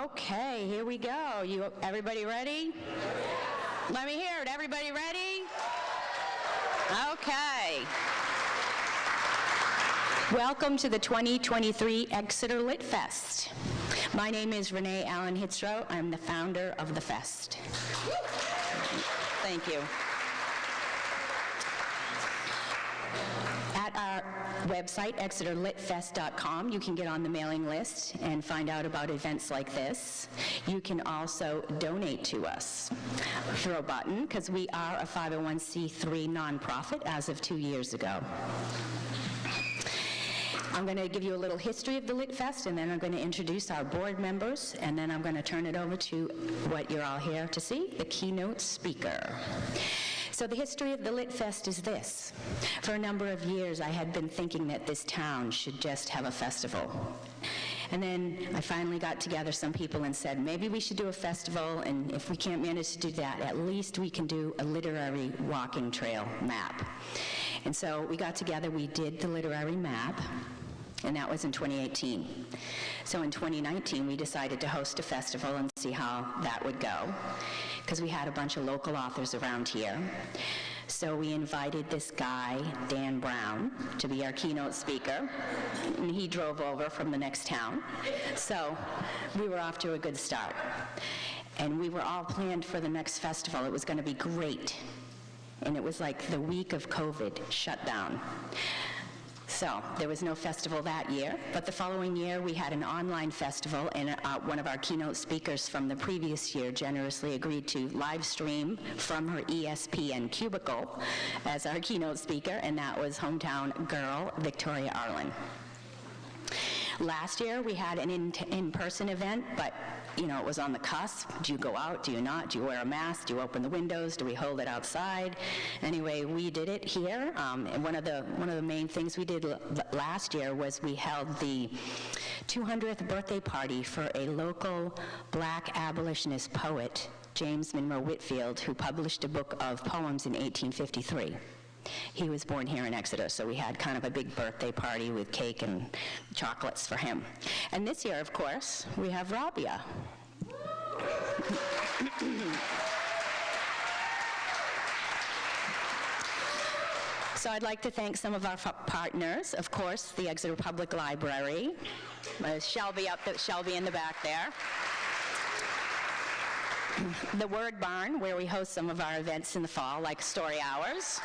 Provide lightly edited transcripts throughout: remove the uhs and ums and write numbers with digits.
Okay, here we go. Everybody ready? Let me hear it. Everybody ready? Okay. Welcome to the 2023 Exeter LitFest. My name is Renee Allen Hitzrow. I'm the founder of the fest. Thank you. At our website, ExeterLitFest.com, you can get on the mailing list and find out about events like this. You can also donate to us through a button, because we are a 501c3 nonprofit as of 2 years ago. I'm going to give you a little history of the LitFest, and then I'm going to introduce our board members, and then I'm going to turn it over to what you're all here to see, the keynote speaker. So the history of the LitFest is this. For a number of years, I had been thinking that this town should just have a festival. And then I finally got together some people and said, maybe we should do a festival, and if we can't manage to do that, at least we can do a literary walking trail map. And so we got together, we did the literary map, and that was in 2018. So in 2019, we decided to host a festival and see how that would go, because we had a bunch of local authors around here. So we invited this guy, Dan Brown, to be our keynote speaker, and he drove over from the next town. So we were off to a good start. And we were all planned for the next festival. It was going to be great. And it was like the week of COVID shutdown. So there was no festival that year, but the following year we had an online festival, and one of our keynote speakers from the previous year generously agreed to live stream from her ESPN cubicle as our keynote speaker, and that was hometown girl Victoria Arlen. Last year we had an in-person event, but you know, it was on the cusp. Do you go out? Do you not? Do you wear a mask? Do you open the windows? Do we hold it outside? Anyway, we did it here. And one of the main things we did last year was we held the 200th birthday party for a local black abolitionist poet, James Monroe Whitfield, who published a book of poems in 1853. He was born here in Exeter, so we had kind of a big birthday party with cake and chocolates for him. And this year, of course, we have Rabia. So I'd like to thank some of our partners, of course, the Exeter Public Library, Shelby in the back there. The Word Barn, where we host some of our events in the fall, like story hours.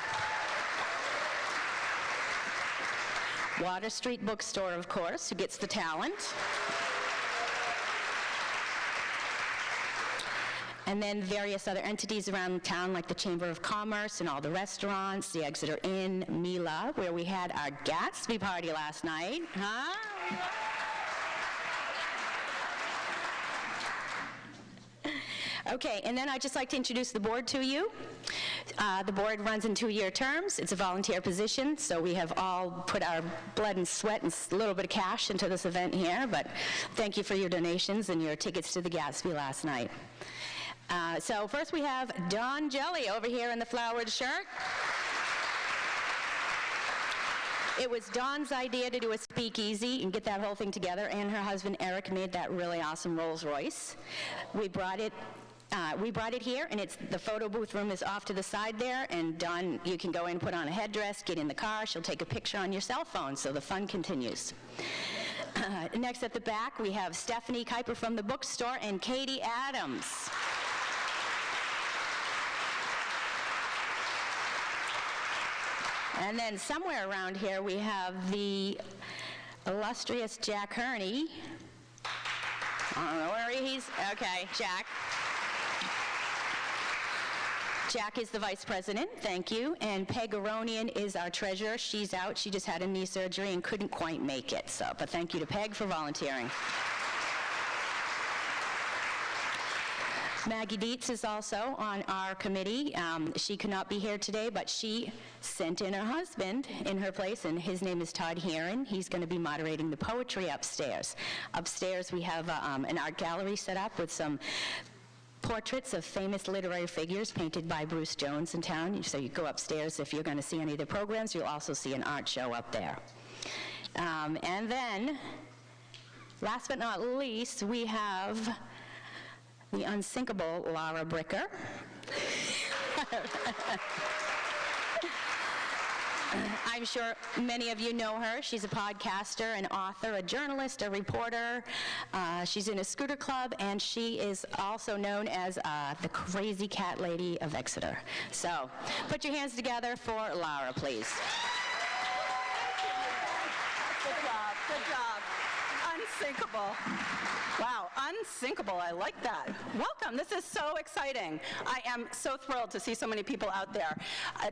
Water Street Bookstore, of course, who gets the talent. And then various other entities around town, like the Chamber of Commerce and all the restaurants, the Exeter Inn, Mila, where we had our Gatsby party last night. Huh? Okay, and then I'd just like to introduce the board to you. The board runs in 2-year terms. It's a volunteer position, so we have all put our blood and sweat and a little bit of cash into this event here, but thank you for your donations and your tickets to the Gatsby last night. So first we have Dawn Jelly over here in the flowered shirt. It was Dawn's idea to do a speakeasy and get that whole thing together, and her husband Eric made that really awesome Rolls Royce. We brought it here, and the photo booth room is off to the side there, and Dawn, you can go in, put on a headdress, get in the car, she'll take a picture on your cell phone, so the fun continues. Next at the back, we have Stephanie Kuiper from the bookstore and Katie Adams. And then somewhere around here, we have the illustrious Jack Herney. I don't know where he's, okay, Jack. Jack is the vice president, thank you. And Peg Aronian is our treasurer. She's out, she just had a knee surgery and couldn't quite make it. So, but thank you to Peg for volunteering. Maggie Dietz is also on our committee. She could not be here today, but she sent in her husband in her place, and his name is Todd Heron. He's going to be moderating the poetry upstairs. Upstairs we have an art gallery set up with some portraits of famous literary figures painted by Bruce Jones in town. So you go upstairs, if you're going to see any of the programs, you'll also see an art show up there. And then Last but not least, we have the unsinkable Lara Bricker. I'm sure many of you know her. She's a podcaster, an author, a journalist, a reporter. She's in a scooter club, and she is also known as the Crazy Cat Lady of Exeter. So put your hands together for Lara, please. Good job, good job. Unsinkable. Wow, unsinkable, I like that. Welcome, this is so exciting. I am so thrilled to see so many people out there.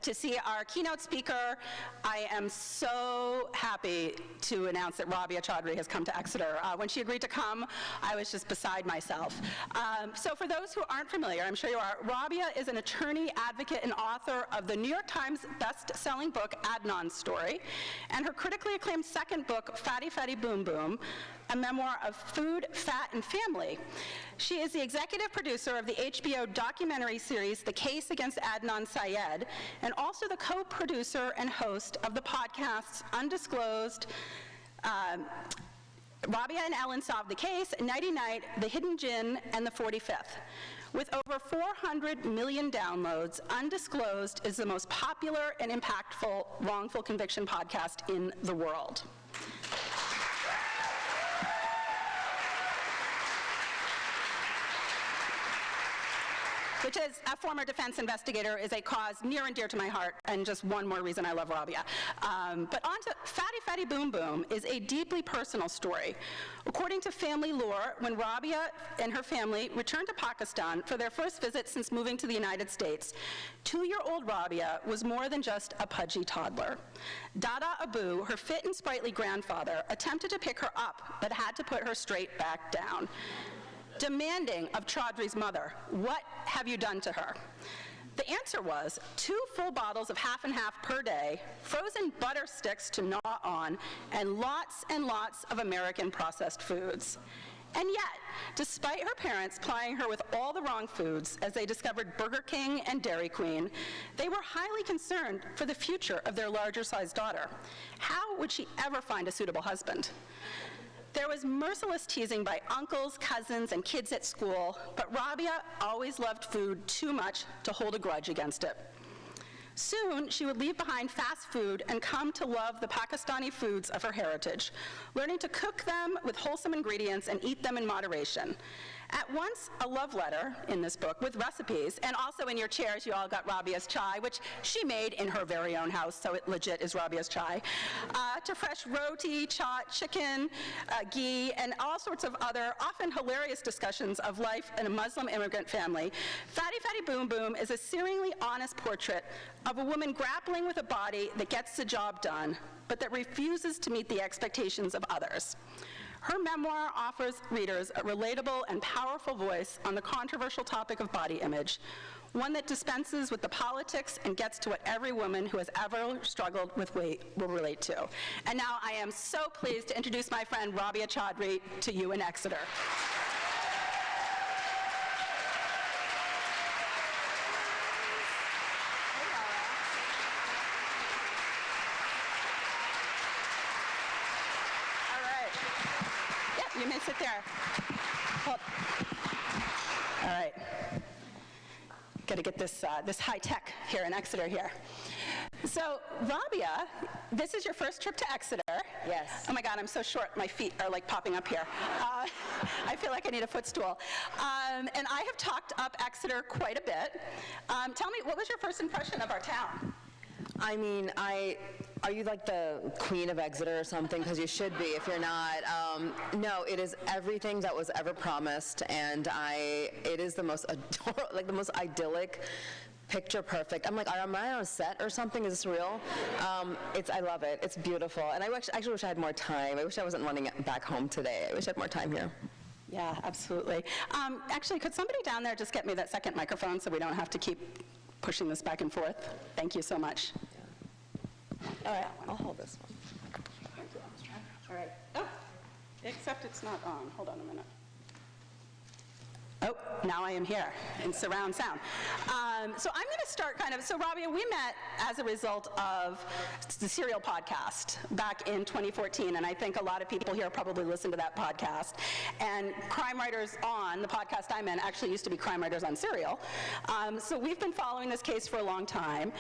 To see our keynote speaker, I am so happy to announce that Rabia Chaudry has come to Exeter. When she agreed to come, I was just beside myself. So for those who aren't familiar, I'm sure you are, Rabia is an attorney, advocate, and author of the New York Times best-selling book, Adnan's Story, and her critically acclaimed second book, Fatty Fatty Boom Boom, a memoir of food, fat, and family. She is the executive producer of the HBO documentary series, The Case Against Adnan Syed, and also the co-producer and host of the podcasts Undisclosed, Rabia and Ellen Solve the Case, Nighty Night, The Hidden Gin, and The 45th. With over 400 million downloads, Undisclosed is the most popular and impactful wrongful conviction podcast in the world. Which, as a former defense investigator, is a cause near and dear to my heart, and just one more reason I love Rabia. But on to Fatty Fatty Boom Boom is a deeply personal story. According to family lore, when Rabia and her family returned to Pakistan for their first visit since moving to the United States, 2-year-old Rabia was more than just a pudgy toddler. Dada Abu, her fit and sprightly grandfather, attempted to pick her up, but had to put her straight back down. Demanding of Chaudry's mother, "What have you done to her?" The answer was 2 full bottles of half and half per day, frozen butter sticks to gnaw on, and lots of American processed foods. And yet, despite her parents plying her with all the wrong foods as they discovered Burger King and Dairy Queen, they were highly concerned for the future of their larger-sized daughter. How would she ever find a suitable husband? There was merciless teasing by uncles, cousins, and kids at school, but Rabia always loved food too much to hold a grudge against it. Soon, she would leave behind fast food and come to love the Pakistani foods of her heritage, learning to cook them with wholesome ingredients and eat them in moderation. At once, a love letter in this book with recipes, and also in your chairs, you all got Rabia's chai, which she made in her very own house, so it legit is Rabia's chai, to fresh roti, chicken, ghee, and all sorts of other often hilarious discussions of life in a Muslim immigrant family. Fatty Fatty Boom Boom is a searingly honest portrait of a woman grappling with a body that gets the job done, but that refuses to meet the expectations of others. Her memoir offers readers a relatable and powerful voice on the controversial topic of body image, one that dispenses with the politics and gets to what every woman who has ever struggled with weight will relate to. And now I am so pleased to introduce my friend Rabia Chaudry to you in Exeter. You may sit there. Hold. All right. Got to get this high tech here in Exeter here. So, Rabia, this is your first trip to Exeter. Yes. Oh my God, I'm so short. My feet are like popping up here. I feel like I need a footstool. And I have talked up Exeter quite a bit. Tell me, what was your first impression of our town? I mean, are you like the queen of Exeter or something? Because you should be if you're not. No, it is everything that was ever promised, and it is the most adorable, like the most idyllic, picture perfect. I'm like, am I on a set or something? Is this real? I love it. It's beautiful. And I actually wish I had more time. I wish I wasn't running back home today. I wish I had more time here. Yeah, absolutely. Actually, could somebody down there just get me that second microphone so we don't have to keep pushing this back and forth? Thank you so much. All right, I'll hold this one. All right. Oh, except it's not on. Hold on a minute. Oh, now I am here in surround sound. So I'm going to start so Rabia, we met as a result of the Serial podcast back in 2014, and I think a lot of people here probably listened to that podcast. And Crime Writers On, the podcast I'm in, actually used to be Crime Writers on Serial. So we've been following this case for a long time,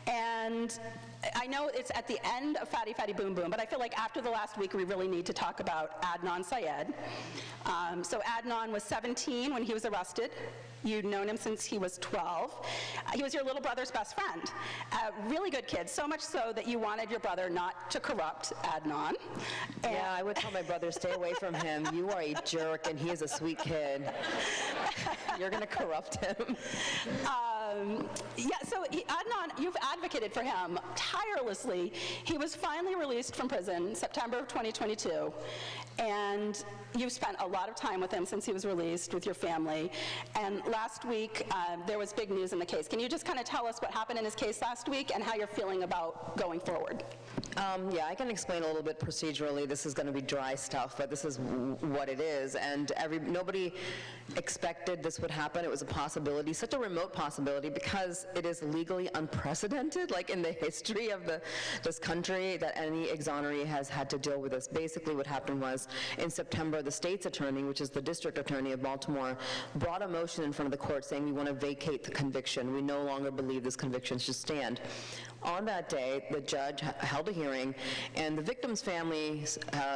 and I know it's at the end of Fatty Fatty Boom Boom, but I feel like after the last week we really need to talk about Adnan Syed. So Adnan was 17 when he was arrested. You'd known him since he was 12. He was your little brother's best friend. Really good kid, so much so that you wanted your brother not to corrupt Adnan. And Yeah, I would tell my brother, stay away from him. You are a jerk, and he is a sweet kid. You're going to corrupt him. So Adnan, you've advocated for him tirelessly. He was finally released from prison September of 2022, and you've spent a lot of time with him since he was released with your family. And last week, there was big news in the case. Can you just tell us what happened in his case last week and how you're feeling about going forward? Yeah, I can explain a little bit procedurally. This is going to be dry stuff, but this is what it is. And nobody expected this would happen. It was a possibility, such a remote possibility, because it is legally unprecedented, like in the history of this country, that any exoneree has had to deal with this. Basically, what happened was, in September, the state's attorney, which is the district attorney of Baltimore, brought a motion in front of the court saying, we want to vacate the conviction. We no longer believe this conviction should stand. On that day, the judge held a hearing, and the victim's family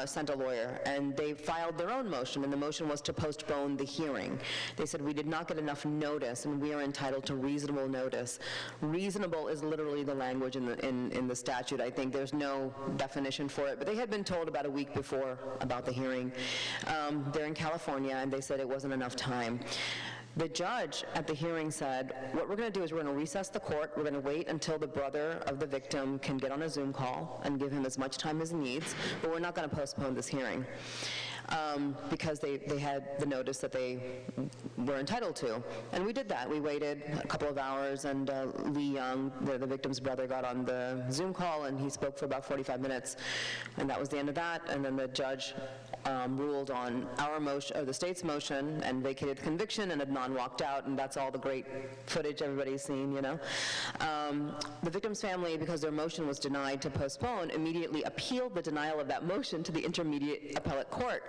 sent a lawyer, and they filed their own motion, and the motion was to postpone the hearing. They said, we did not get enough notice, and we are entitled to reasonable notice. Reasonable is literally the language in the statute. I think there's no definition for it, but they had been told about a week before about the hearing. They're in California, and they said it wasn't enough time. The judge at the hearing said, what we're going to do is we're going to recess the court. We're going to wait until the brother of the victim can get on a Zoom call and give him as much time as he needs, but we're not going to postpone this hearing. Because they had the notice that they were entitled to. And we did that. We waited a couple of hours, and Lee Young, the victim's brother, got on the Zoom call, and he spoke for about 45 minutes, and that was the end of that. And then the judge ruled on our motion, or the state's motion, and vacated the conviction, and Adnan walked out, and that's all the great footage everybody's seen, you know. The victim's family, because their motion was denied to postpone, immediately appealed the denial of that motion to the Intermediate Appellate Court.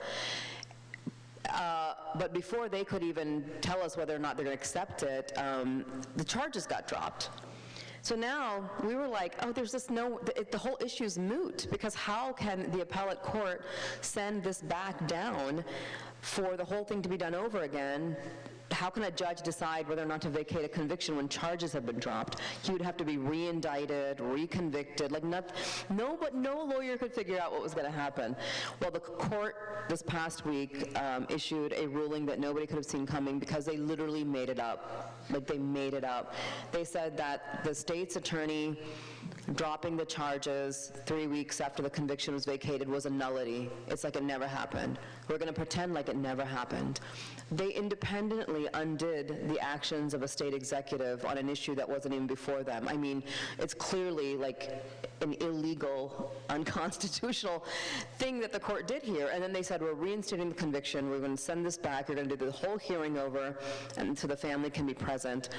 But before they could even tell us whether or not they're going to accept it, the charges got dropped. So now we were like, oh, there's just the whole issue's moot, because how can the appellate court send this back down for the whole thing to be done over again? How can a judge decide whether or not to vacate a conviction when charges have been dropped? He would have to be re-indicted, reconvicted, no lawyer could figure out what was going to happen. Well, the court this past week issued a ruling that nobody could have seen coming, because they literally made it up. They made it up. They said that the state's attorney dropping the charges 3 weeks after the conviction was vacated was a nullity. It's like it never happened. We're going to pretend like it never happened. They independently undid the actions of a state executive on an issue that wasn't even before them. I mean, it's clearly like an illegal, unconstitutional thing that the court did here. And then they said, we're reinstating the conviction, we're going to send this back, we're going to do the whole hearing over, and so the family can be present.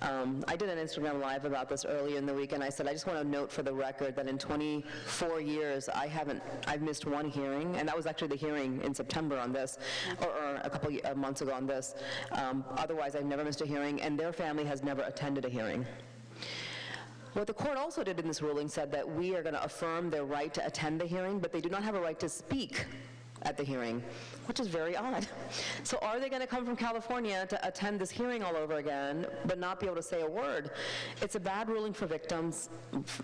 I did an Instagram Live about this earlier in the week, and I said, I just want to note for the record that in 24 years, I've missed one hearing, and that was actually the hearing in September on this, or a couple of months ago on this. Otherwise, I've never missed a hearing, and their family has never attended a hearing. What the court also did in this ruling said that we are going to affirm their right to attend the hearing, but they do not have a right to speak at the hearing, which is very odd. So are they going to come from California to attend this hearing all over again, but not be able to say a word? It's a bad ruling for victims'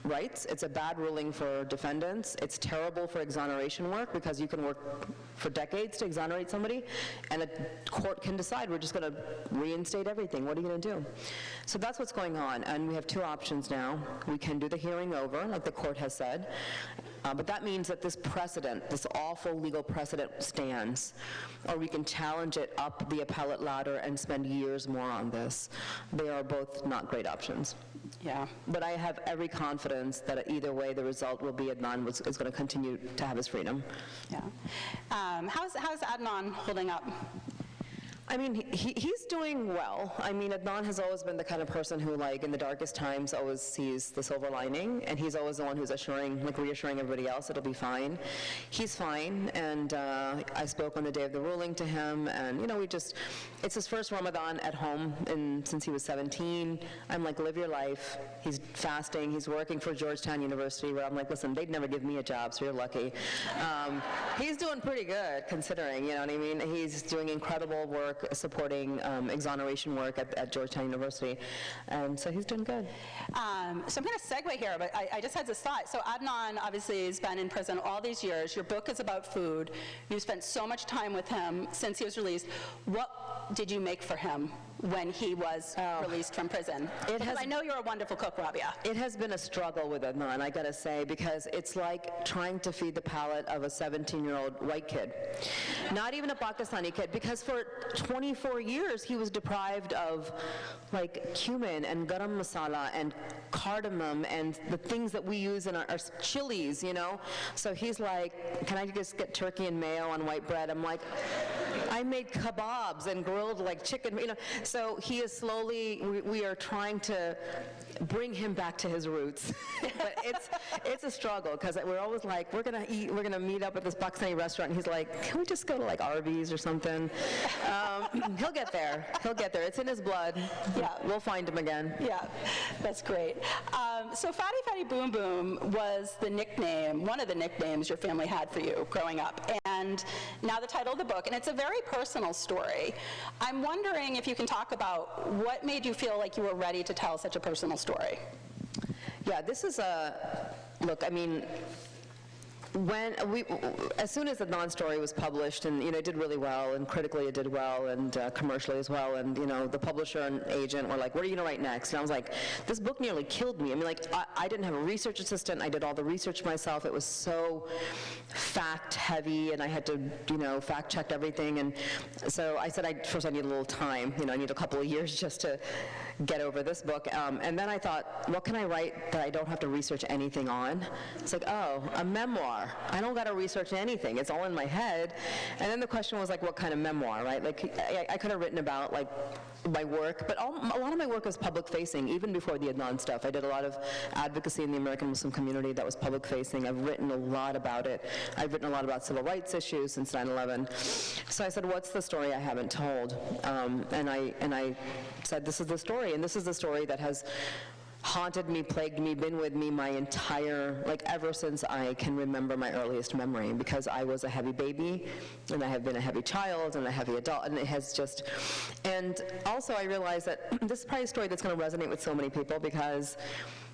rights. It's a bad ruling for defendants. It's terrible for exoneration work, because you can work for decades to exonerate somebody, and a court can decide, we're just going to reinstate everything. What are you going to do? So that's what's going on, and we have two options now. We can do the hearing over, like the court has said, but that means that this precedent, this awful legal precedent stands, or we can challenge it up the appellate ladder and spend years more on this. They are both not great options. Yeah. But I have every confidence that either way the result will be Adnan is going to continue to have his freedom. Yeah. How's Adnan holding up? I mean, he's doing well. I mean, Adnan has always been the kind of person who, like, in the darkest times always sees the silver lining, and he's always the one who's reassuring everybody else it'll be fine. He's fine, and I spoke on the day of the ruling to him, and, you know, it's his first Ramadan at home since he was 17. I'm like, live your life. He's fasting. He's working for Georgetown University, where I'm like, listen, they'd never give me a job, so you're lucky. He's doing pretty good, considering, you know what I mean? He's doing incredible work supporting exoneration work at Georgetown University, and so he's doing good. So I'm going to segue here, but I just had this thought. So Adnan obviously has been in prison all these years. Your book is about food. You've spent so much time with him since he was released. What did you make for him when he was released from prison? I know you're a wonderful cook, Rabia. It has been a struggle with Adnan, I gotta say, because it's like trying to feed the palate of a 17-year-old white kid. Not even a Pakistani kid, because for 24 years he was deprived of like cumin and garam masala and cardamom and the things that we use in our chilies, you know? So he's like, can I just get turkey and mayo on white bread? I'm like, I made kebabs and grilled like chicken, you know? So he is slowly, we are trying to bring him back to his roots. But it's a struggle, because we're always like, we're gonna meet up at this Pakistani restaurant, and he's like, can we just go to like Arby's or something? He'll get there. It's in his blood. Yeah. We'll find him again. Yeah, that's great. So Fatty Fatty Boom Boom was one of the nicknames your family had for you growing up, and now the title of the book, and it's a very personal story. I'm wondering if you can talk about what made you feel like you were ready to tell such a personal story. Yeah, this is look, I mean, as soon as the non-story was published, and, you know, it did really well, and critically it did well, and commercially as well, and, you know, the publisher and agent were like, what are you going to write next? And I was like, this book nearly killed me. I mean, like, I didn't have a research assistant. I did all the research myself. It was so fact-heavy, and I had to, you know, fact-check everything. And so I said, first I need a little time. You know, I need a couple of years just to get over this book. And then I thought, what can I write that I don't have to research anything on? It's like, oh, a memoir. I don't got to research anything. It's all in my head. And then the question was like, what kind of memoir, right? Like, I could have written about like my work, but a lot of my work was public-facing, even before the Adnan stuff. I did a lot of advocacy in the American Muslim community that was public-facing. I've written a lot about it. I've written a lot about civil rights issues since 9/11. So I said, what's the story I haven't told? And I said, this is the story, and this is the story that has haunted me, plagued me, been with me my entire, like, ever since I can remember my earliest memory, because I was a heavy baby, and I have been a heavy child, and a heavy adult, and it has just, and also I realized that this is probably a story that's going to resonate with so many people, because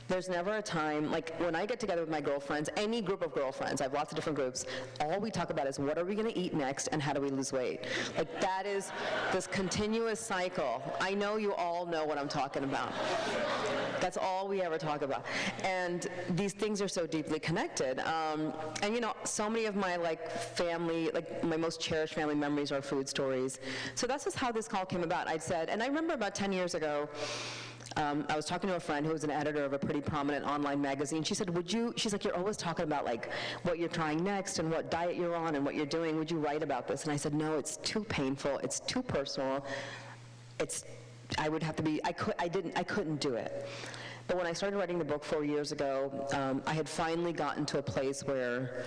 there's never a time, like when I get together with my girlfriends, any group of girlfriends, I have lots of different groups, all we talk about is what are we going to eat next and how do we lose weight? Like that is this continuous cycle. I know you all know what I'm talking about. That's all we ever talk about. And these things are so deeply connected. And you know, so many of my like family, like my most cherished family memories are food stories. So that's just how this call came about. I said, and I remember about 10 years ago, I was talking to a friend who was an editor of a pretty prominent online magazine. She said, she's like, you're always talking about like what you're trying next and what diet you're on and what you're doing. Would you write about this? And I said, no, it's too painful. It's too personal. I would have to be, I couldn't do it. But when I started writing the book 4 years ago, I had finally gotten to a place where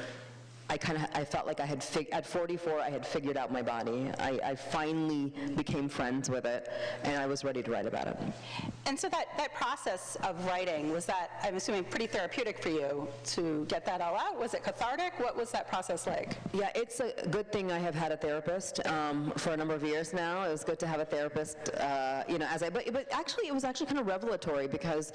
I felt like at 44, I had figured out my body. I finally became friends with it, and I was ready to write about it. And so that process of writing, was that, I'm assuming, pretty therapeutic for you to get that all out? Was it cathartic? What was that process like? Yeah, it's a good thing I have had a therapist for a number of years now. It was good to have a therapist, you know, but actually, it was actually kind of revelatory, because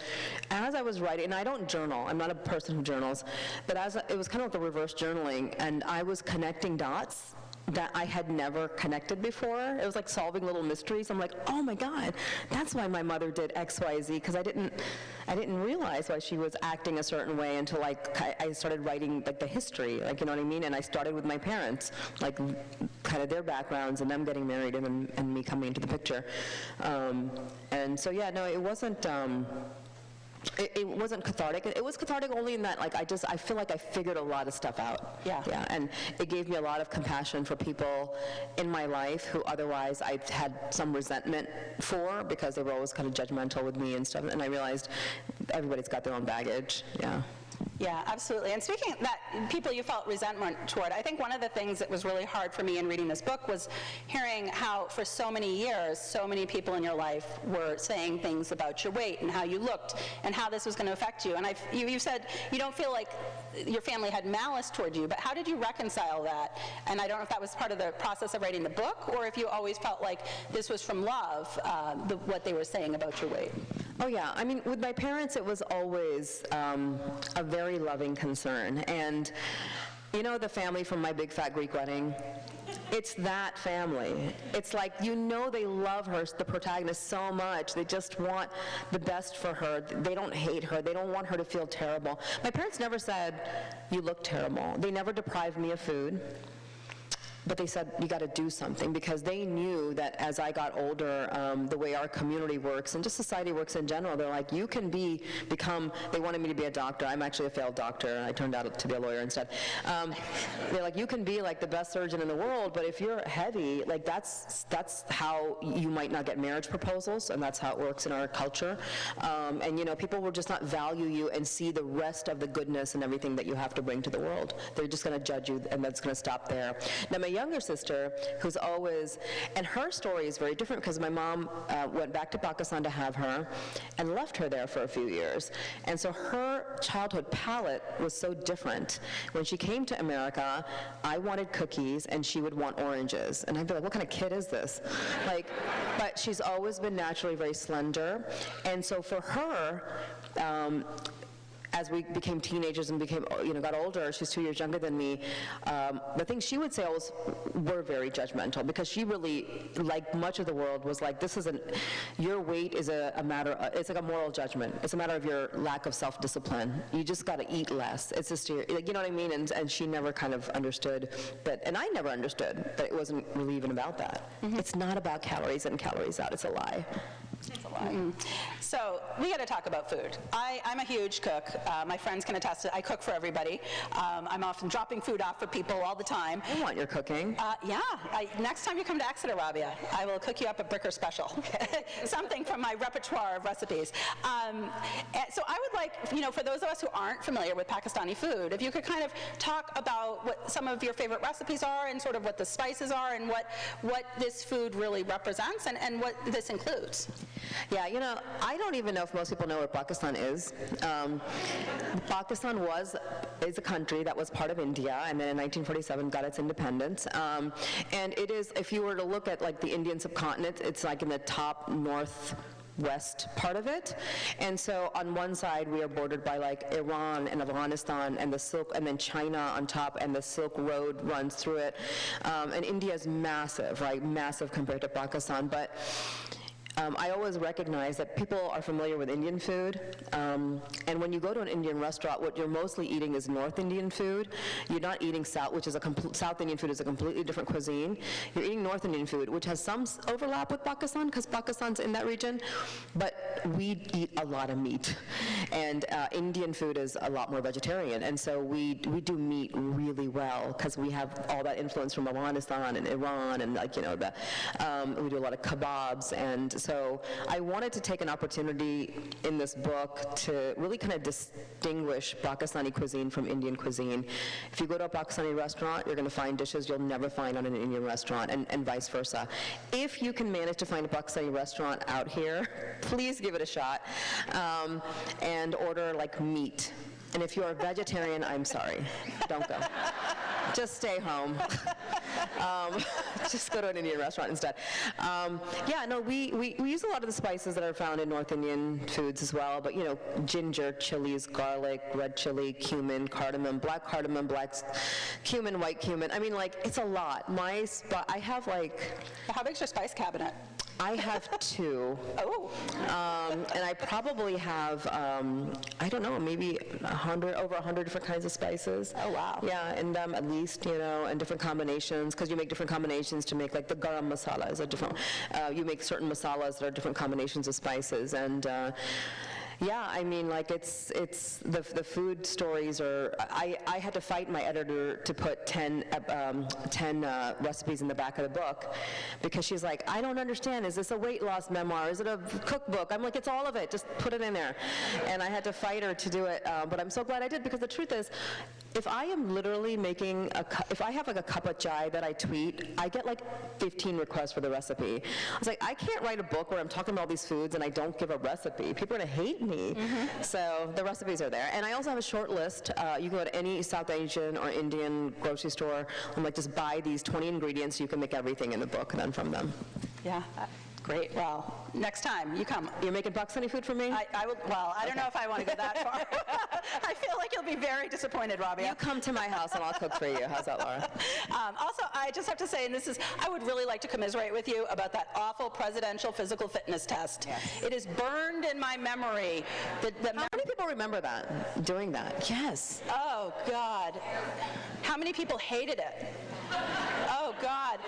as I was writing, and I don't journal, I'm not a person who journals, but it was kind of like the reverse journaling, and I was connecting dots that I had never connected before. It was like solving little mysteries. I'm like, oh my God, that's why my mother did X, Y, Z, because I didn't realize why she was acting a certain way until like I started writing like the history, like, you know what I mean? And I started with my parents, like kind of their backgrounds and them getting married and me coming into the picture. And so yeah, no, it wasn't, It wasn't cathartic. It was cathartic only in that, like, I feel like I figured a lot of stuff out. Yeah. Yeah, and it gave me a lot of compassion for people in my life who otherwise I had some resentment for because they were always kind of judgmental with me and stuff, and I realized everybody's got their own baggage. Yeah. Yeah, absolutely. And speaking of that, people you felt resentment toward, I think one of the things that was really hard for me in reading this book was hearing how for so many years, so many people in your life were saying things about your weight and how you looked and how this was going to affect you. And you said you don't feel like your family had malice toward you, but how did you reconcile that? And I don't know if that was part of the process of writing the book or if you always felt like this was from love, what they were saying about your weight. Oh yeah, I mean, with my parents, it was always a very loving concern. And you know the family from My Big Fat Greek Wedding? It's that family. It's like, you know, they love her, the protagonist, so much. They just want the best for her. They don't hate her. They don't want her to feel terrible. My parents never said, you look terrible. They never deprived me of food. But they said, you got to do something, because they knew that as I got older, the way our community works and just society works in general, they're like, you can become, they wanted me to be a doctor. I'm actually a failed doctor. I turned out to be a lawyer instead. They're like, you can be like the best surgeon in the world, but if you're heavy, like that's how you might not get marriage proposals, and that's how it works in our culture. And you know, people will just not value you and see the rest of the goodness and everything that you have to bring to the world. They're just going to judge you, and that's going to stop there. Now, my younger sister, who's always, and her story is very different because my mom went back to Pakistan to have her and left her there for a few years. And so her childhood palette was so different. When she came to America, I wanted cookies and she would want oranges. And I'd be like, what kind of kid is this? Like, but she's always been naturally very slender. And so for her, as we became teenagers and got older, she's 2 years younger than me, the things she would say always were very judgmental, because she really, like much of the world, was like, your weight is a matter, it's like a moral judgment. It's a matter of your lack of self-discipline. You just got to eat less. It's just, you know what I mean? And she never kind of understood that, and I never understood that it wasn't really even about that. Mm-hmm. It's not about calories in, calories out. It's a lie. It's a lie. Mm-hmm. So we got to talk about food. I'm a huge cook. My friends can attest to it. I cook for everybody. I'm often dropping food off for people all the time. I want your cooking. Yeah. Next time you come to Exeter, Rabia, I will cook you up a Bricker special. Something from my repertoire of recipes. So I would like, for those of us who aren't familiar with Pakistani food, if you could kind of talk about what some of your favorite recipes are and sort of what the spices are and what this food really represents and what this includes. Yeah, I don't even know if most people know where Pakistan is. Pakistan is a country that was part of India, and then in 1947 got its independence. And it is, if you were to look at like the Indian subcontinent, it's like in the top northwest part of it. And so on one side we are bordered by like Iran and Afghanistan and the Silk, and then China on top, and the Silk Road runs through it. And India is massive, right? Massive compared to Pakistan. But I always recognize that people are familiar with Indian food, and when you go to an Indian restaurant, what you're mostly eating is North Indian food. You're not eating South, which is South Indian food is a completely different cuisine. You're eating North Indian food, which has some overlap with Pakistan, because Pakistan's in that region, but we eat a lot of meat, and Indian food is a lot more vegetarian, and so we do meat really well, because we have all that influence from Afghanistan and Iran, and we do a lot of kebabs. And so I wanted to take an opportunity in this book to really kind of distinguish Pakistani cuisine from Indian cuisine. If you go to a Pakistani restaurant, you're going to find dishes you'll never find on an Indian restaurant, and vice versa. If you can manage to find a Pakistani restaurant out here, please give it a shot, and order like meat. And if you're a vegetarian, I'm sorry, don't go. Just stay home. Just go to an Indian restaurant instead. We use a lot of the spices that are found in North Indian foods as well, but ginger, chilies, garlic, red chili, cumin, cardamom, black cumin, white cumin. I mean, it's a lot. I have How big's your spice cabinet? I have 2. Oh. And I probably have, I don't know, maybe over 100 different kinds of spices. Oh, wow. Yeah, and at least, and different combinations, because you make different combinations to make, the garam masala is a different, you make certain masalas that are different combinations of spices, and Yeah, I mean, like, it's the food stories are, I had to fight my editor to put 10 recipes in the back of the book, because she's like, I don't understand, is this a weight loss memoir, is it a cookbook? I'm like, it's all of it, just put it in there. And I had to fight her to do it, but I'm so glad I did, because the truth is, if I am literally making if I have like a cup of chai that I tweet, I get like 15 requests for the recipe. I was like, I can't write a book where I'm talking about all these foods and I don't give a recipe. People are gonna hate me. So the recipes are there. And I also have a short list. You can go to any South Asian or Indian grocery store and like just buy these 20 ingredients, you can make everything in the book then from them. Yeah. Great. Well, next time you come. You're making Pakistani food for me? I would. Well, I don't know if I want to go that far. I feel like you'll be very disappointed, Rabia. You come to my house and I'll cook for you. How's that, Laura? Also, I just have to say, and I would really like to commiserate with you about that awful presidential physical fitness test. Yes. It is burned in my memory. How many people remember that, doing that? Yes. Oh, God. How many people hated it? Oh, God.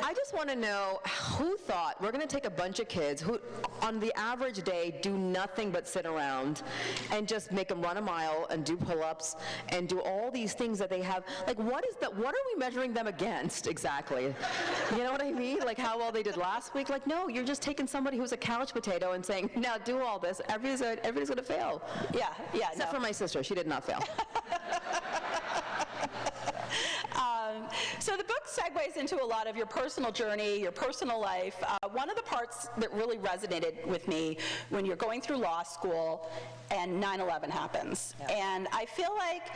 I just want to know who thought we're going to take a bunch of kids who, on the average day, do nothing but sit around and just make them run a mile and do pull-ups and do all these things that they have. Like, what are we measuring them against exactly? You know what I mean? Like how well they did last week? Like, no, you're just taking somebody who's a couch potato and saying, now do all this. Everybody's going to fail. Yeah. Except for my sister. She did not fail. So the book segues into a lot of your personal journey, your personal life. One of the parts that really resonated with me when you're going through law school and 9/11 happens. Yeah. And I feel like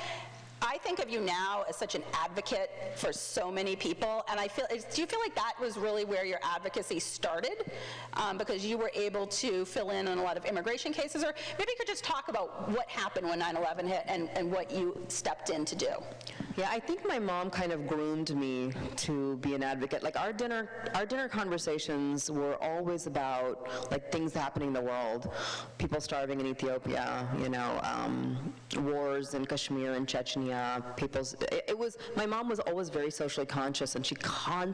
I think of you now as such an advocate for so many people, and do you feel like that was really where your advocacy started? Because you were able to fill in on a lot of immigration cases, or maybe you could just talk about what happened when 9/11 hit and what you stepped in to do. Yeah, I think my mom kind of groomed me to be an advocate. Like our dinner conversations were always about like things happening in the world, people starving in Ethiopia, wars in Kashmir and Chechnya. My mom was always very socially conscious, and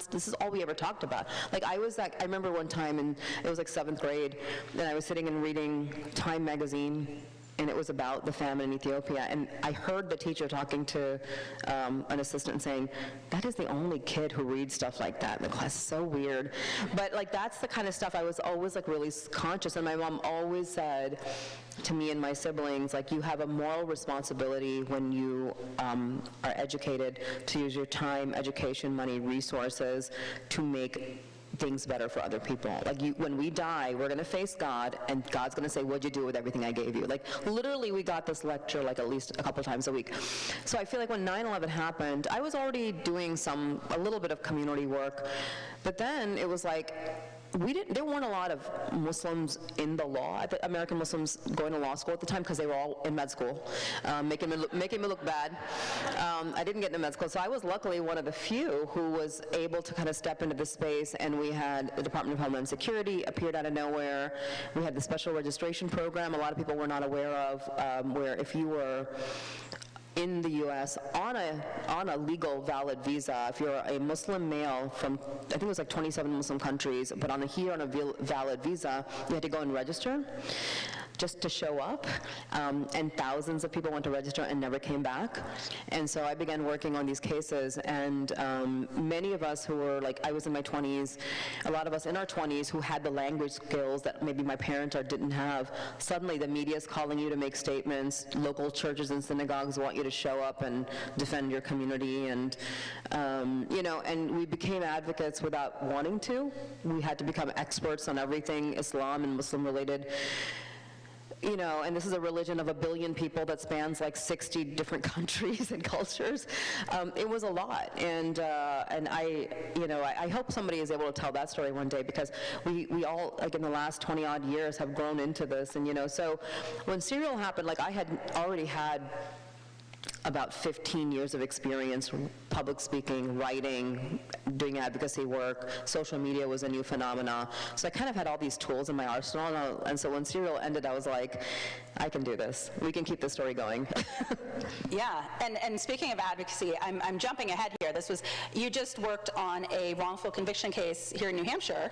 this is all we ever talked about. Like I remember one time, and it was like 7th grade, and I was sitting and reading Time magazine, and it was about the famine in Ethiopia, and I heard the teacher talking to an assistant saying, that is the only kid who reads stuff like that in the class. So weird. But like that's the kind of stuff I was always like really conscious, and my mom always said to me and my siblings, like, you have a moral responsibility when you are educated to use your time, education, money, resources to make things better for other people. Like when we die, we're going to face God, and God's going to say, what'd you do with everything I gave you? Like literally we got this lecture like at least a couple times a week. So I feel like when 9/11 happened, I was already doing a little bit of community work, but then it was like, there weren't a lot of Muslims in the law, American Muslims going to law school at the time, because they were all in med school, making me look bad. I didn't get into med school, so I was luckily one of the few who was able to kind of step into this space, and we had the Department of Homeland Security appeared out of nowhere. We had the special registration program a lot of people were not aware of, where if you were in the U.S. on a legal valid visa, if you're a Muslim male from, I think it was like 27 Muslim countries, but on a valid visa, you had to go and register just to show up, and thousands of people went to register and never came back. And so I began working on these cases, and many of us who were like, I was in my 20s, a lot of us in our 20s who had the language skills that maybe my parents didn't have, suddenly the media is calling you to make statements, local churches and synagogues want you to show up and defend your community, and and we became advocates without wanting to. We had to become experts on everything Islam and Muslim related. And this is a religion of 1 billion people that spans like 60 different countries and cultures. It was a lot, and I hope somebody is able to tell that story one day, because we all, like in the last 20 odd years, have grown into this. And so when Serial happened, like I had already had about 15 years of experience, public speaking, writing, doing advocacy work. Social media was a new phenomena. So I kind of had all these tools in my arsenal, and so when Serial ended, I was like, I can do this. We can keep this story going. Yeah, and speaking of advocacy, I'm jumping ahead here. You just worked on a wrongful conviction case here in New Hampshire.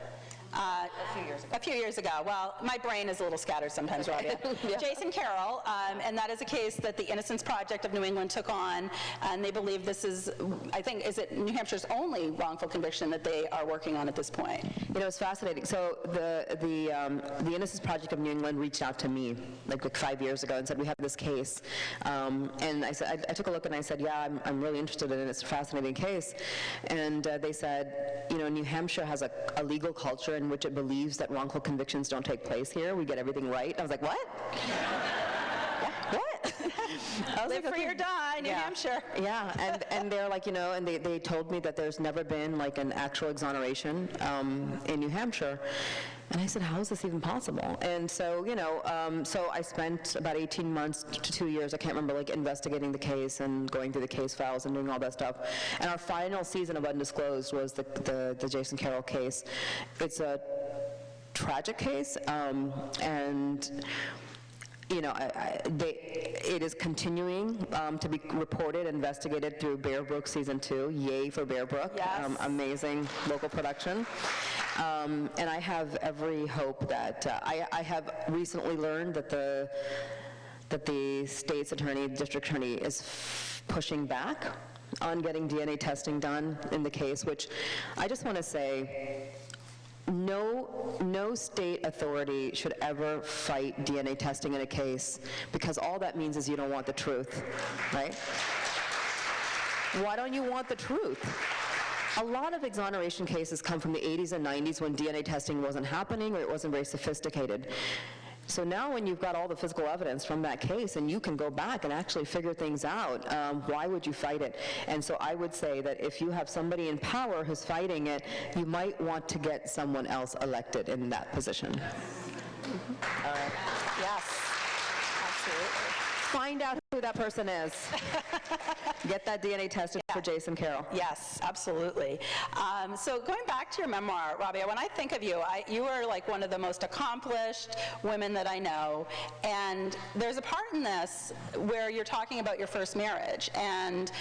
A few years ago. Well, my brain is a little scattered sometimes, Rabia. Jason Carroll, and that is a case that the Innocence Project of New England took on, and they believe this is, I think, is it New Hampshire's only wrongful conviction that they are working on at this point? You know, it's fascinating. So the Innocence Project of New England reached out to me like 5 years ago and said, we have this case. And I said, I took a look and I said, yeah, I'm really interested in it. It's a fascinating case. And they said, you know, New Hampshire has a legal culture in which it believes that wrongful convictions don't take place here. We get everything right. I was like, what? What? I was Live like, free or die, New Hampshire. Yeah, and they're like, you know, and they told me that there's never been like an actual exoneration in New Hampshire. And I said, how is this even possible? And so, you know, so I spent about 18 months to 2 years, I can't remember, like investigating the case and going through the case files and doing all that stuff. And our final season of Undisclosed was the Jason Carroll case. It's a tragic case, and you know, it is continuing to be reported, investigated through Bear Brook Season 2. Yay for Bear Brook. Yes. Amazing local production. And I have every hope that, I have recently learned that the state's attorney, district attorney, is pushing back on getting DNA testing done in the case, which I just want to say, no state authority should ever fight DNA testing in a case, because all that means is you don't want the truth, right? Why don't you want the truth? A lot of exoneration cases come from the 80s and 90s when DNA testing wasn't happening or it wasn't very sophisticated. So now when you've got all the physical evidence from that case and you can go back and actually figure things out, why would you fight it? And so I would say that if you have somebody in power who's fighting it, you might want to get someone else elected in that position. Yes, absolutely. Find out who that person is. Get that DNA tested for Jason Carroll. Yes, absolutely. So going back to your memoir, Rabia, when I think of you, you are like one of the most accomplished women that I know, and there's a part in this where you're talking about your first marriage, and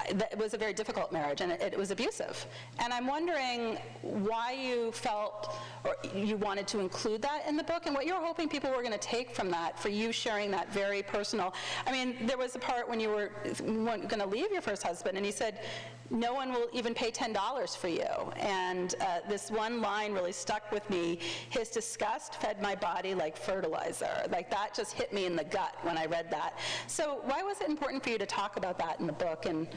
it was a very difficult marriage, and it was abusive. And I'm wondering why you felt, or you wanted to include that in the book, and what you were hoping people were going to take from that, for you sharing that very personal. I mean, there was a part when you were going to leave your first husband, and he said, no one will even pay $10 for you. And this one line really stuck with me. His disgust fed my body like fertilizer. Like, that just hit me in the gut when I read that. So why was it important for you to talk about that in the book? And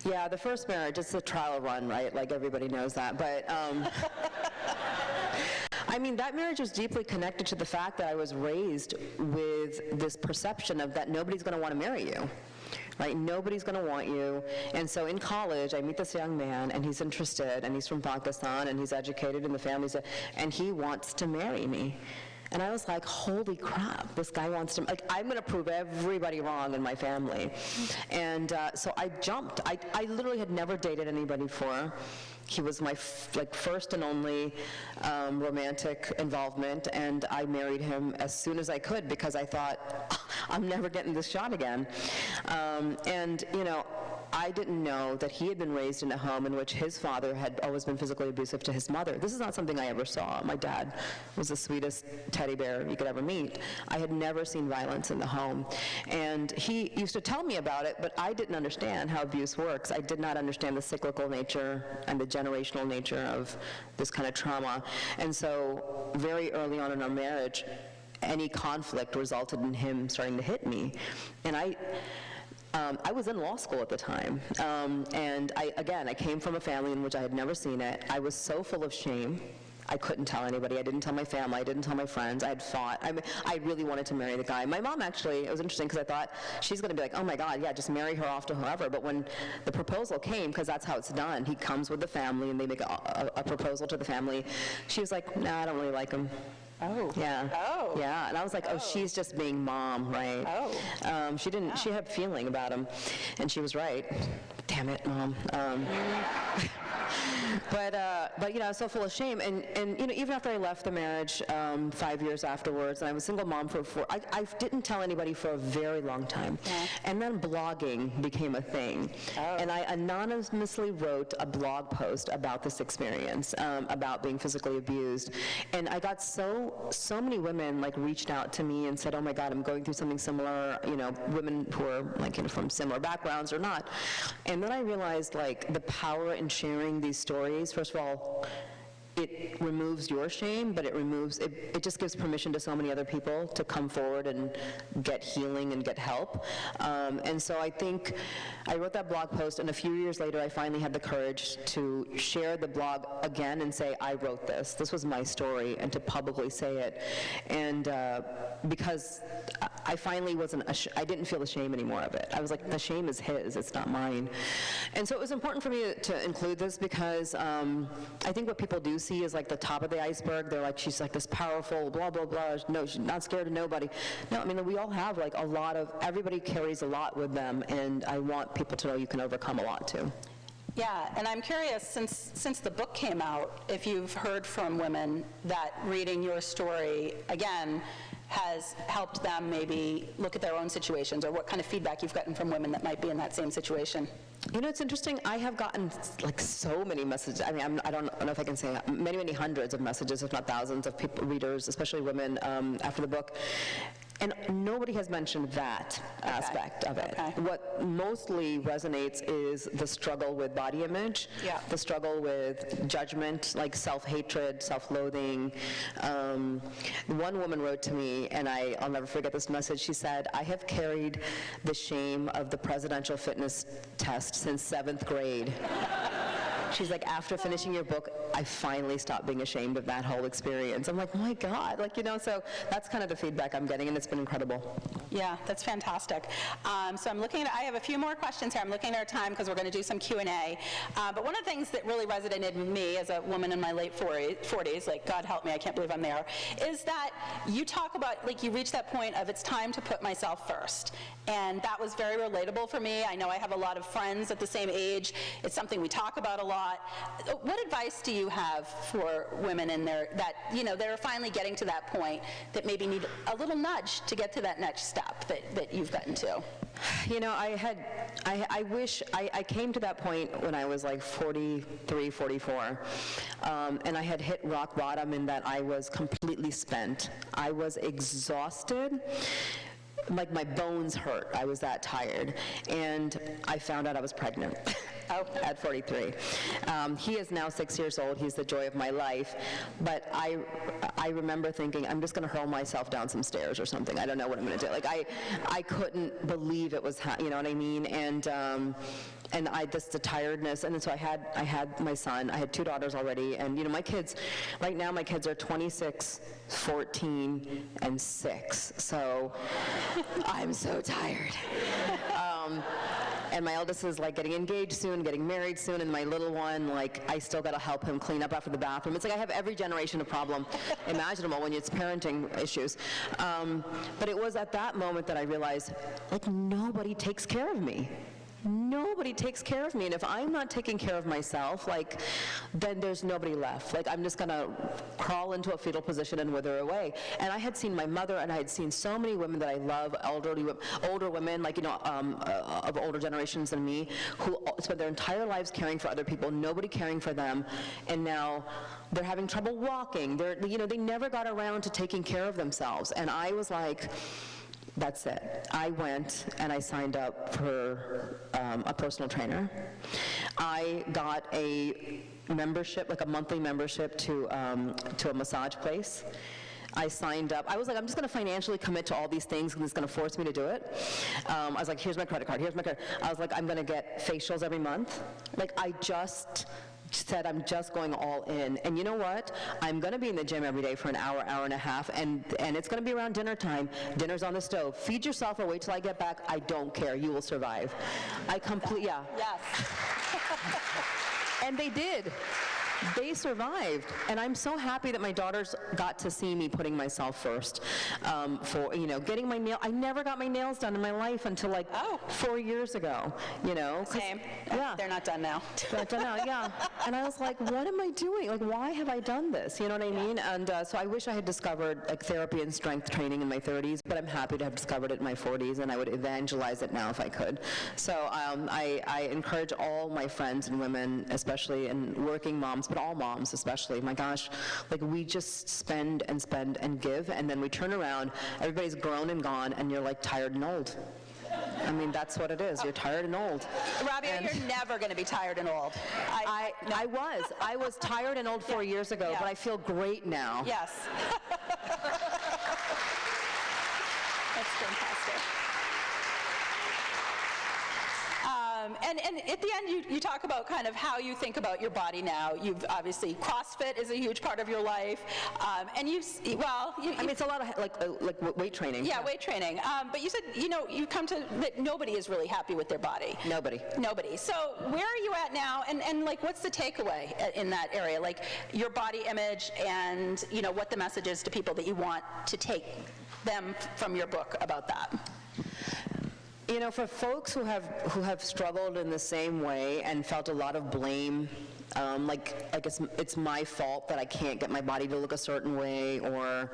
yeah, the first marriage, it's a trial run, right? Like, everybody knows that. But I mean, that marriage was deeply connected to the fact that I was raised with this perception of that nobody's going to want to marry you. Right? Nobody's going to want you. And so in college, I meet this young man, and he's interested, and he's from Pakistan, and he's educated, and the family's, and he wants to marry me. And I was like, holy crap, this guy wants to, like, I'm going to prove everybody wrong in my family. And so I jumped. I literally had never dated anybody before. He was my first and only romantic involvement, and I married him as soon as I could because I thought, I'm never getting this shot again. And, you know, I didn't know that he had been raised in a home in which his father had always been physically abusive to his mother. This is not something I ever saw. My dad was the sweetest teddy bear you could ever meet. I had never seen violence in the home. And he used to tell me about it, but I didn't understand how abuse works. I did not understand the cyclical nature and the generational nature of this kind of trauma. And so very early on in our marriage, any conflict resulted in him starting to hit me. And I was in law school at the time, and I came from a family in which I had never seen it. I was so full of shame. I couldn't tell anybody. I didn't tell my family. I didn't tell my friends. I had fought. I really wanted to marry the guy. My mom actually, it was interesting because I thought she's going to be like, oh my God, yeah, just marry her off to whoever. But when the proposal came, because that's how it's done, he comes with the family and they make a proposal to the family. She was like, nah, I don't really like him. Oh. Yeah. Oh. Yeah. And I was like, oh, she's just being mom, right? Oh. She had feeling about him, and she was right. Damn it, Mom. But you know, I was so full of shame. And you know, even after I left the marriage 5 years afterwards, and I was a single mom for I didn't tell anybody for a very long time. Yeah. And then blogging became a thing. Oh. And I anonymously wrote a blog post about this experience, about being physically abused. And I got so many women like reached out to me and said, oh my God, I'm going through something similar, you know, women who are like, you know, from similar backgrounds or not. And then I realized like the power in sharing these stories. First of all, it removes your shame, but it just gives permission to so many other people to come forward and get healing and get help. And so I think I wrote that blog post, and a few years later, I finally had the courage to share the blog again and say, I wrote this. This was my story, and to publicly say it. And because I finally I didn't feel the shame anymore of it. I was like, the shame is his, it's not mine. And so it was important for me to include this because I think what people do see is like the top of the iceberg. They're like, she's like this powerful, blah, blah, blah. No, she's not scared of nobody. No, I mean, we all have like everybody carries a lot with them, and I want people to know you can overcome a lot too. Yeah, and I'm curious, since the book came out, if you've heard from women that reading your story, again, has helped them maybe look at their own situations, or what kind of feedback you've gotten from women that might be in that same situation. You know, it's interesting. I have gotten like so many messages. I mean, I don't know if I can say many hundreds of messages, if not thousands of people, readers, especially women, after the book. And nobody has mentioned that aspect of it. Okay. What mostly resonates is the struggle with body image, Yeah. the struggle with judgment, like self-hatred, self-loathing. One woman wrote to me, and I'll never forget this message. She said, I have carried the shame of the presidential fitness test since 7th grade. She's like, after finishing your book, I finally stopped being ashamed of that whole experience. I'm like, my God, like, you know, so that's kind of the feedback I'm getting, and it's been incredible. Yeah, that's fantastic. So I have a few more questions here. I'm looking at our time because we're going to do some Q&A. But one of the things that really resonated with me as a woman in my late 40s, like, God help me, I can't believe I'm there, is that you talk about, like, you reach that point of it's time to put myself first. And that was very relatable for me. I know I have a lot of friends at the same age. It's something we talk about a lot. What advice do you have for women in there that, you know, they're finally getting to that point that maybe need a little nudge to get to that next step that you've gotten to? You know, I wish I came to that point when I was like 43, 44, and I had hit rock bottom in that I was completely spent. I was exhausted. Like my bones hurt. I was that tired. And I found out I was pregnant at 43. He is now 6 years old. He's the joy of my life. But I remember thinking, I'm just going to hurl myself down some stairs or something. I don't know what I'm going to do. Like I couldn't believe it was, you know what I mean? And just the tiredness, and then so I had my son. I had 2 daughters already, and you know my kids. Right now, my kids are 26, 14, and 6. So I'm so tired. And my eldest is like getting engaged soon, getting married soon, and my little one, like I still got to help him clean up after the bathroom. It's like I have every generation of problem imaginable when it's parenting issues. But it was at that moment that I realized, like nobody takes care of me. Nobody takes care of me, and if I'm not taking care of myself, like, then there's nobody left. Like, I'm just gonna crawl into a fetal position and wither away. And I had seen my mother, and I had seen so many women that I love, older women, like, you know, of older generations than me, who spent their entire lives caring for other people, nobody caring for them, and now they're having trouble walking. They never got around to taking care of themselves. And I was like, that's it. I went and I signed up for a personal trainer. I got a membership, like a monthly membership to a massage place. I signed up. I was like, I'm just going to financially commit to all these things because it's going to force me to do it. I was like, here's my credit card, here's my credit. I was like, I'm going to get facials every month. Like, I just said I'm just going all in. And you know what? I'm going to be in the gym every day for an hour, hour and a half, and it's going to be around dinner time. Dinner's on the stove. Feed yourself or wait till I get back. I don't care. You will survive. Yeah. Yes. And they did. they survived. And I'm so happy that my daughters got to see me putting myself first. For, getting my I never got my nails done in my life until like 4 years ago, 'cause- Same. Yeah. They're not done now. They're not done now, yeah. And I was like, what am I doing? Like, why have I done this? You know what I mean? And so I wish I had discovered like therapy and strength training in my 30s, but I'm happy to have discovered it in my 40s, and I would evangelize it now if I could. So I encourage all my friends and women, especially, and working moms, but all moms especially, my gosh, like we just spend and spend and give, and then we turn around, everybody's grown and gone, and you're like tired and old. I mean, that's what it is. You're tired and old. Rabia, you're never going to be tired and old. I was tired and old 4 years ago, but I feel great now. Yes. That's fantastic. And at the end, you talk about kind of how you think about your body now. You've obviously, CrossFit is a huge part of your life, and I mean, it's a lot of like weight training. Yeah, weight training. But you said, you come to that nobody is really happy with their body. Nobody. So where are you at now? And like, what's the takeaway in that area? Like your body image and what the message is to people that you want to take them from your book about that. For folks who have struggled in the same way and felt a lot of blame, like it's my fault that I can't get my body to look a certain way, or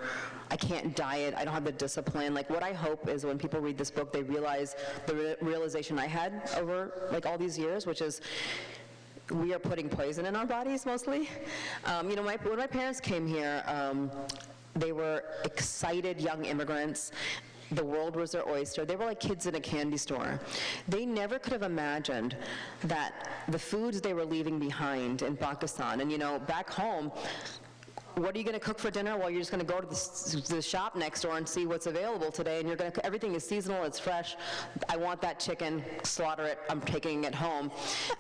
I can't diet, I don't have the discipline. Like, what I hope is when people read this book, they realize the realization I had over like all these years, which is we are putting poison in our bodies mostly. When my parents came here, they were excited young immigrants. The world was their oyster. They were like kids in a candy store. They never could have imagined that the foods they were leaving behind in Pakistan, and back home, what are you going to cook for dinner? Well, you're just going to go to the shop next door and see what's available today, and everything is seasonal, it's fresh. I want that chicken, slaughter it, I'm taking it home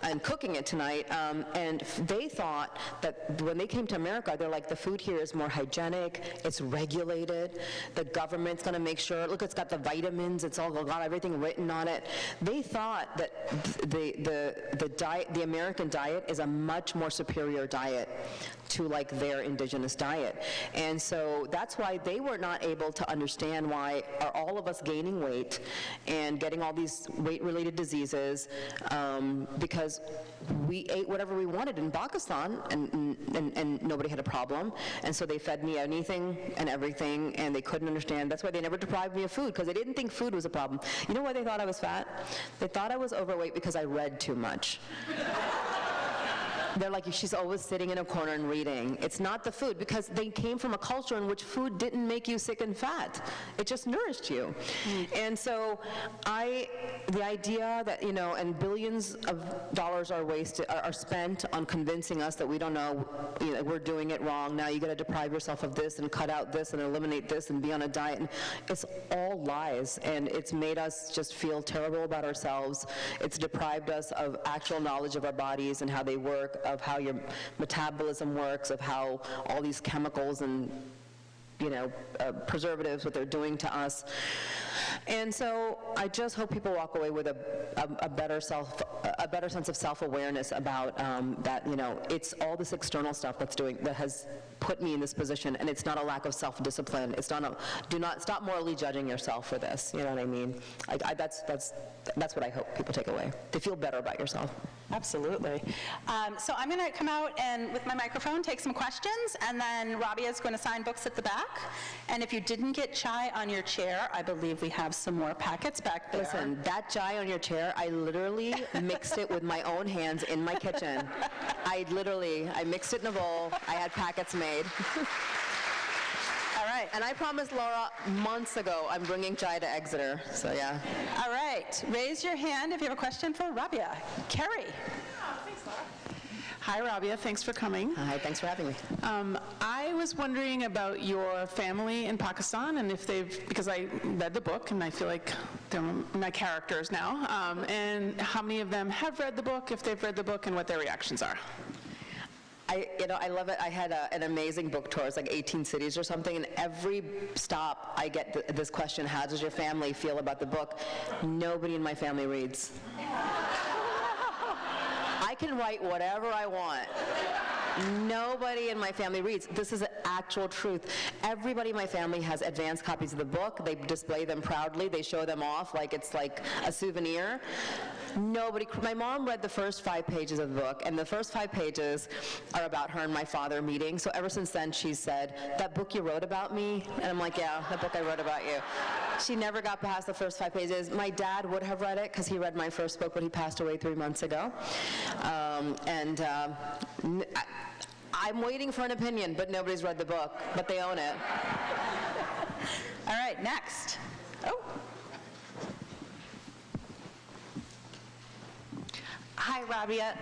and cooking it tonight. And they thought that when they came to America, they're like, the food here is more hygienic, it's regulated, the government's going to make sure, look, it's got the vitamins, it's all got everything written on it. They thought that the diet, the American diet, is a much more superior diet to like their indigenous diet. And so that's why they were not able to understand why are all of us gaining weight and getting all these weight-related diseases, because we ate whatever we wanted in Pakistan, and nobody had a problem. And so they fed me anything and everything, and they couldn't understand. That's why they never deprived me of food, because they didn't think food was a problem. You know why they thought I was fat? They thought I was overweight because I read too much. They're like, she's always sitting in a corner and reading. It's not the food, because they came from a culture in which food didn't make you sick and fat. It just nourished you. And so the idea that, and billions of dollars are spent on convincing us that we don't know, we're doing it wrong. Now you got to deprive yourself of this and cut out this and eliminate this and be on a diet. And it's all lies, and it's made us just feel terrible about ourselves. It's deprived us of actual knowledge of our bodies and how they work, of how your metabolism works, of how all these chemicals and preservatives, what they're doing to us. And so I just hope people walk away with a better sense of self-awareness about that. It's all this external stuff that has put me in this position, and it's not a lack of self-discipline. It's not stop morally judging yourself for this. You know what I mean? That's what I hope people take away. To feel better about yourself. Absolutely. So I'm going to come out and, with my microphone, take some questions, and then Rabia is going to sign books at the back. And if you didn't get chai on your chair, I believe we have some more packets back there. Listen, that chai on your chair, I literally mixed it with my own hands in my kitchen. I mixed it in a bowl. I had packets made. All right. And I promised Laura months ago I'm bringing chai to Exeter, so yeah. All right. Raise your hand if you have a question for Rabia. Carrie. Thanks, Lara. Hi, Rabia. Thanks for coming. Hi, thanks for having me. I was wondering about your family in Pakistan, and because I read the book, and I feel like they're my characters now, and how many of them have read the book, if they've read the book, and what their reactions are. I love it. I had an amazing book tour. It's like 18 cities or something, and every stop I get this question, how does your family feel about the book? Nobody in my family reads. I can write whatever I want. Nobody in my family reads. This is actual truth. Everybody in my family has advanced copies of the book. They display them proudly. They show them off like it's like a souvenir. Nobody, my mom read the first 5 pages of the book, and the first 5 pages are about her and my father meeting. So ever since then, she said, "That book you wrote about me?" And I'm like, "Yeah, that book I wrote about you." She never got past the first 5 pages. My dad would have read it because he read my first book, but he passed away 3 months ago. I'm waiting for an opinion, but nobody's read the book, but they own it. All right, next. Oh. Hi, Rabia.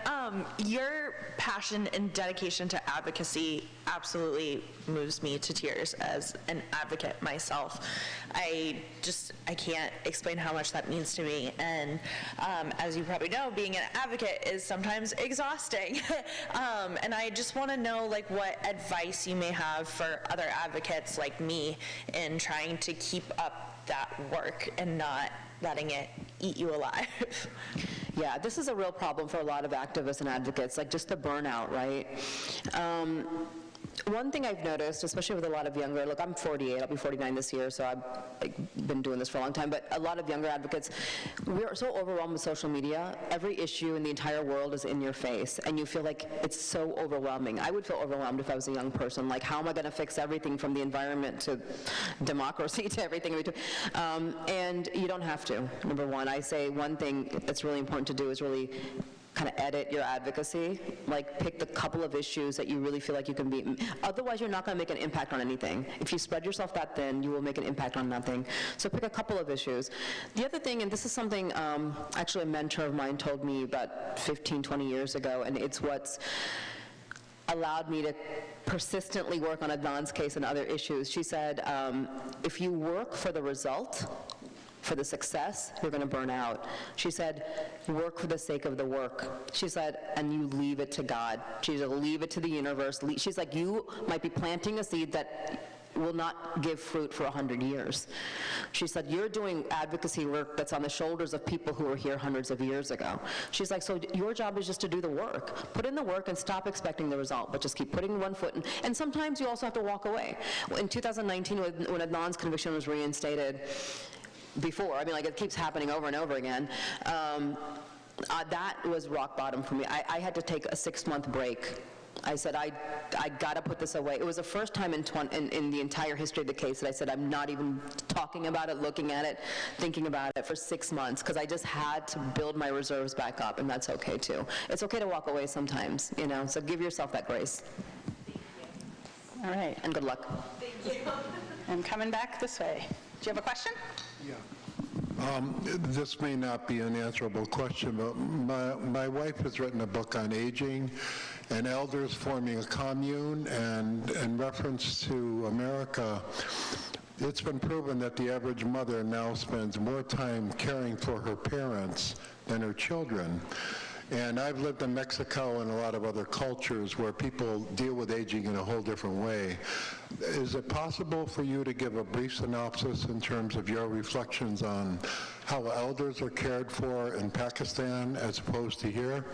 Your passion and dedication to advocacy absolutely moves me to tears as an advocate myself. I can't explain how much that means to me. And as you probably know, being an advocate is sometimes exhausting. And I just want to know, like, what advice you may have for other advocates like me in trying to keep up that work and not letting it eat you alive. Yeah, this is a real problem for a lot of activists and advocates, like just the burnout, right? One thing I've noticed, especially with a lot of younger, look, I'm 48, I'll be 49 this year, so I've been doing this for a long time, but a lot of younger advocates, we're so overwhelmed with social media. Every issue in the entire world is in your face, and you feel like it's so overwhelming. I would feel overwhelmed if I was a young person, like, how am I going to fix everything from the environment to democracy to everything in between? And you don't have to, number one. I say one thing that's really important to do is really kind of edit your advocacy, like pick the couple of issues that you really feel like you can be, otherwise you're not going to make an impact on anything. If you spread yourself that thin, you will make an impact on nothing. So pick a couple of issues. The other thing, and this is something actually a mentor of mine told me about 15, 20 years ago, and it's what's allowed me to persistently work on Adnan's case and other issues. She said, if you work for the result, for the success, you're going to burn out. She said, work for the sake of the work. She said, and you leave it to God. She said, leave it to the universe. She's like, you might be planting a seed that will not give fruit for 100 years. She said, you're doing advocacy work that's on the shoulders of people who were here hundreds of years ago. She's like, so your job is just to do the work. Put in the work and stop expecting the result, but just keep putting one foot in. And sometimes you also have to walk away. In 2019, when Adnan's conviction was reinstated, before, I mean, like, it keeps happening over and over again, that was rock bottom for me. I had to take a 6-month break. I said, I got to put this away. It was the first time in the entire history of the case that I said, I'm not even talking about it, looking at it, thinking about it for 6 months, because I just had to build my reserves back up, and that's okay too. It's okay to walk away sometimes, you know, so give yourself that grace. All right. And good luck. Thank you. And coming back this way. Do you have a question? Yeah. This may not be an answerable question, but my wife has written a book on aging and elders forming a commune, and in reference to America, it's been proven that the average mother now spends more time caring for her parents than her children. And I've lived in Mexico and a lot of other cultures where people deal with aging in a whole different way. Is it possible for you to give a brief synopsis in terms of your reflections on how elders are cared for in Pakistan as opposed to here,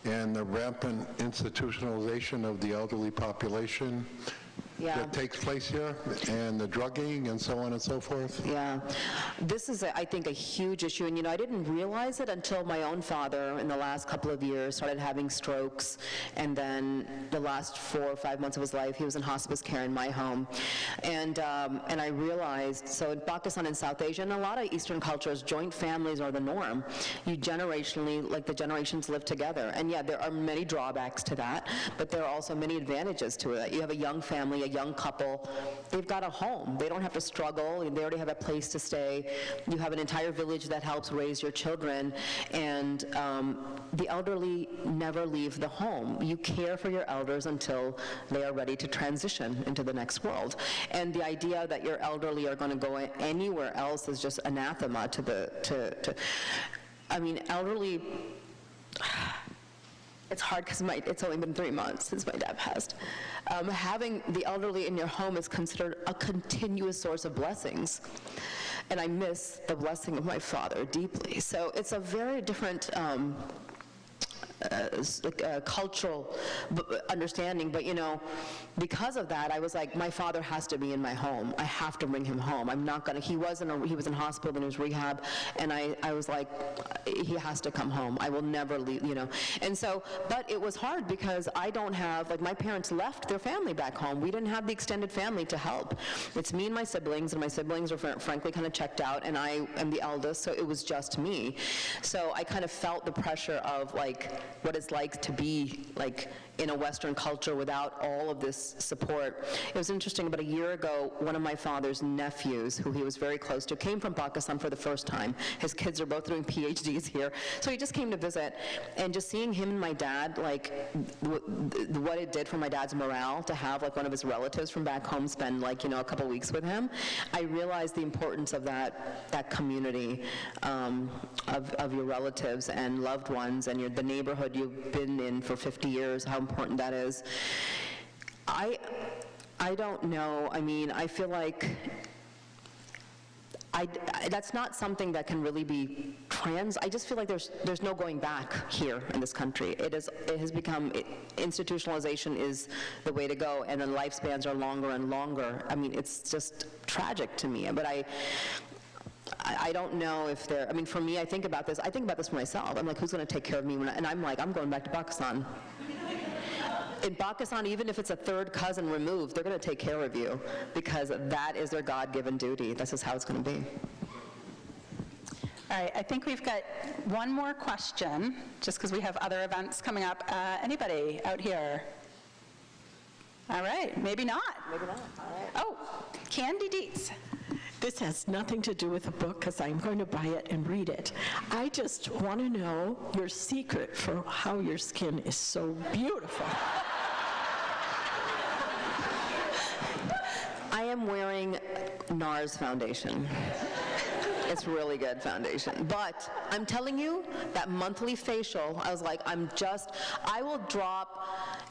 and the rampant institutionalization of the elderly population that takes place here, and the drugging and so on and so forth? Yeah, this is, I think, a huge issue, and I didn't realize it until my own father in the last couple of years started having strokes, and then the last 4 or 5 months of his life, he was in hospice care in my home, and I realized, so in Pakistan and South Asia, and a lot of Eastern cultures, joint families are the norm. You generationally, like the generations live together, and yeah, there are many drawbacks to that, but there are also many advantages to it. You have a young family, a young couple, they've got a home. They don't have to struggle. They already have a place to stay. You have an entire village that helps raise your children, and the elderly never leave the home. You care for your elders until they are ready to transition into the next world. And the idea that your elderly are going to go anywhere else is just anathema to I mean, elderly, it's hard because it's only been 3 months since my dad passed. Having the elderly in your home is considered a continuous source of blessings. And I miss the blessing of my father deeply. So it's a very different cultural understanding, but because of that, I was like, my father has to be in my home. I have to bring him home. I'm not gonna, he was in hospital, and he was rehab, and I was like, he has to come home. I will never leave, And so, but it was hard because I don't have, like, my parents left their family back home. We didn't have the extended family to help. It's me and my siblings are frankly kind of checked out, and I am the eldest, so it was just me. So I kind of felt the pressure of, like, what it's like to be, like, in a Western culture without all of this support. It was interesting, about a year ago, one of my father's nephews, who he was very close to, came from Pakistan for the first time. His kids are both doing PhDs here. So he just came to visit, and just seeing him and my dad, like, what it did for my dad's morale to have, like, one of his relatives from back home spend, like, a couple weeks with him, I realized the importance of that community, of your relatives and loved ones, and the neighborhood you've been in for 50 years, how important that is. I don't know. I mean, I feel like that's not something that can really be I just feel like there's no going back here in this country. It has become, institutionalization is the way to go, and then lifespans are longer and longer. I mean, it's just tragic to me. But I don't know if I mean, for me, I think about this for myself. I'm like, who's going to take care of me? And I'm like, I'm going back to Pakistan. In Pakistan, even if it's a third cousin removed, they're going to take care of you, because that is their God-given duty. That's just how it's going to be. All right, I think we've got one more question, just because we have other events coming up. Anybody out here? All right, maybe not. Maybe not. All right. Oh, Candy Dietz. This has nothing to do with the book, because I'm going to buy it and read it. I just want to know your secret for how your skin is so beautiful. I am wearing NARS foundation. It's really good foundation. But I'm telling you, that monthly facial, I was like, I will drop,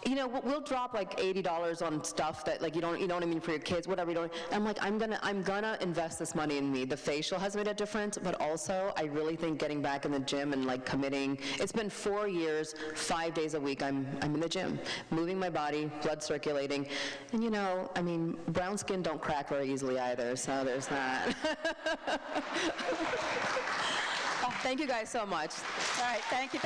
we'll drop like $80 on stuff that, like, you know what I mean, for your kids, whatever you're doing. I'm like, I'm gonna invest this money in me. The facial has made a difference, but also I really think getting back in the gym and, like, committing. It's been 4 years, 5 days a week I'm in the gym, moving my body, blood circulating. And I mean, brown skin don't crack very easily either, so there's that. Thank you guys so much. All right, thank you.